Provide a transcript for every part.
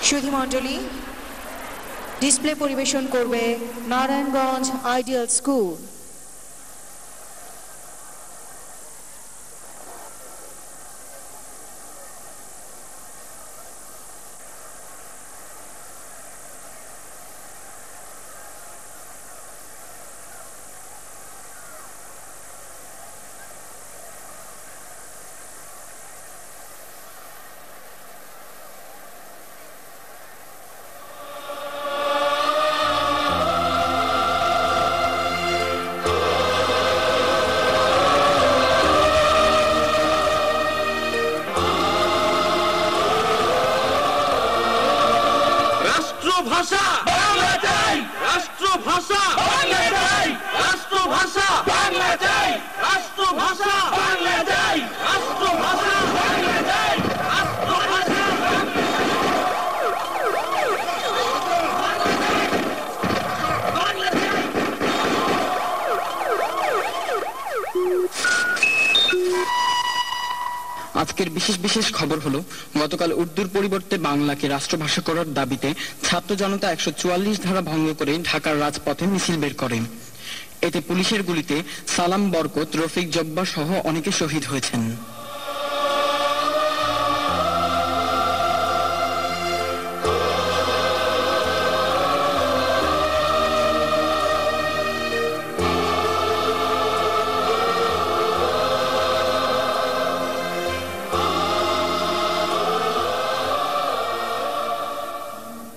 সুধীমণ্ডলী, display পরিবেশন করবে Narayanganj ideal school. আজকের বিশেষ বিশেষ খবর হলো, গতকাল উর্দুর পরিবর্তে বাংলাকে রাষ্ট্রভাষা করার দাবিতে ছাত্র জনতা 144 ধারা ভঙ্গ করে ঢাকার রাজপথে মিছিল বের করে। এতে পুলিশের গুলিতে সালাম বরকত, রফিক জব্বার সহ অনেকে শহীদ হয়েছেন।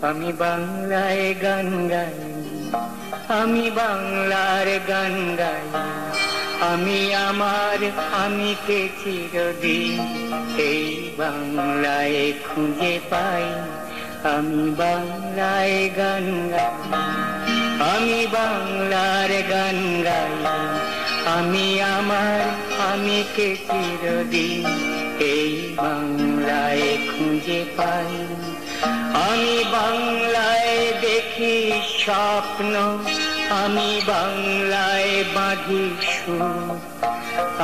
আমি বাংলায় গান গাই, আমি বাংলার গান গাই, আমি আমার আমিকে চিরদিন এই বাংলায় খুঁজে পাই। আমি বাংলায় গান গাই, আমি বাংলার গান গাই, আমি আমার আমিকে চিরদিন এই বাংলায় খুঁজে পাই। আমি বাংলায় দেখি স্বপ্ন, আমি বাংলায় বাঁধি সুর,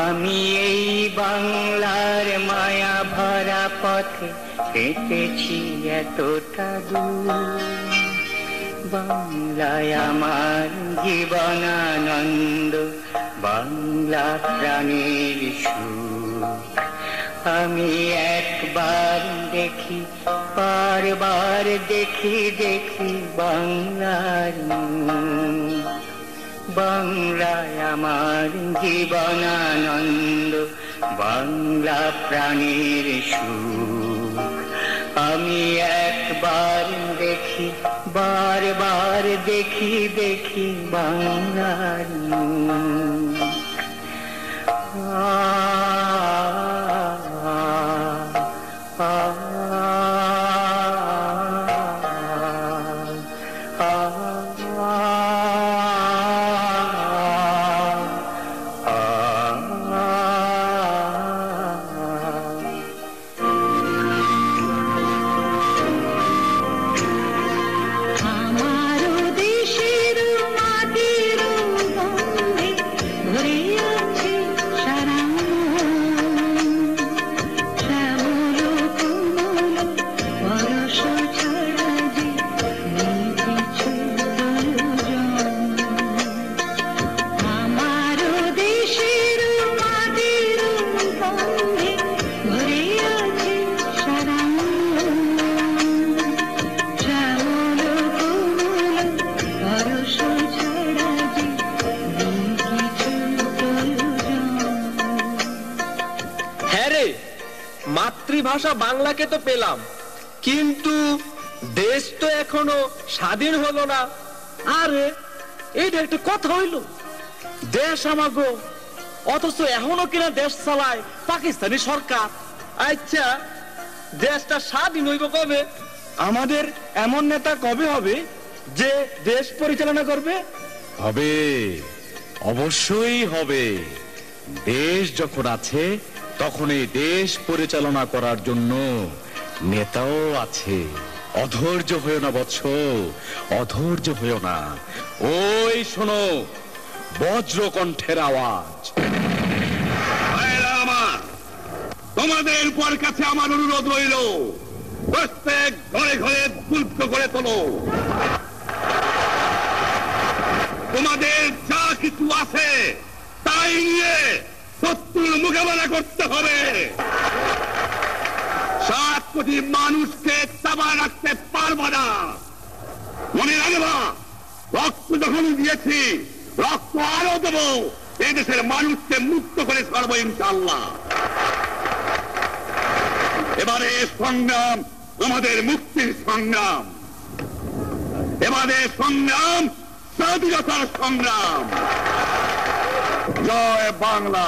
আমি এই বাংলার মায়া ভরা পথে হেঁটেছি এতটা দূর। বাংলায় আমার জীবনানন্দ, বাংলা প্রাণের সুর। আমি একবার দেখি, বারবার দেখি দেখি বাংলার মুখ। বাংলায় আমার জীবনানন্দ, বাংলা প্রাণের সুখ। আমি একবার দেখি, বারবার দেখি দেখি বাংলার মুখ। মাতৃভাষা বাংলাকে তো পেলাম, কিন্তু দেশ তো এখনো স্বাধীন হলো না। আরে এইটা একটা কথা হইল? দেশ আমাগো, অথচ এখনো কিনা দেশ চালায় পাকিস্তানি সরকার। আচ্ছা, দেশটা স্বাধীন হইব কবে? আমাদের এমন নেতা কবে হবে যে দেশ পরিচালনা করবে? হবে, অবশ্যই হবে। দেশ যখন আছে তখন এই দেশ পরিচালনা করার জন্য নেতাও আছে। অধৈর্য হয়েও না বৎস, অধৈর্য হয়েও না। ওই শোনো বজ্র কণ্ঠের আওয়াজ। আমার তোমাদের উপর কাছে আমার অনুরোধ রইল, প্রত্যেক ঘরে ঘরে দুর্গ গড়ে তোলো। তোমাদের যা কিছু আছে তাই নিয়ে শত্রুর মোকাবেলা করতে হবে। 7 কোটি মানুষকে চাপা রাখতে পারবো না। মনে রাখবা, রক্ত যখন দিয়েছি, রক্ত আরো দেবো। এই দেশের মানুষকে মুক্ত করে ছাড়বো ইনশাআল্লাহ। এবারে সংগ্রাম আমাদের মুক্তির সংগ্রাম, এবারে সংগ্রাম স্বাধীনতার সংগ্রাম। জয় বাংলা।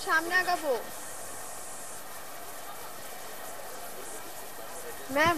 সামনে আগাবো ম্যাম।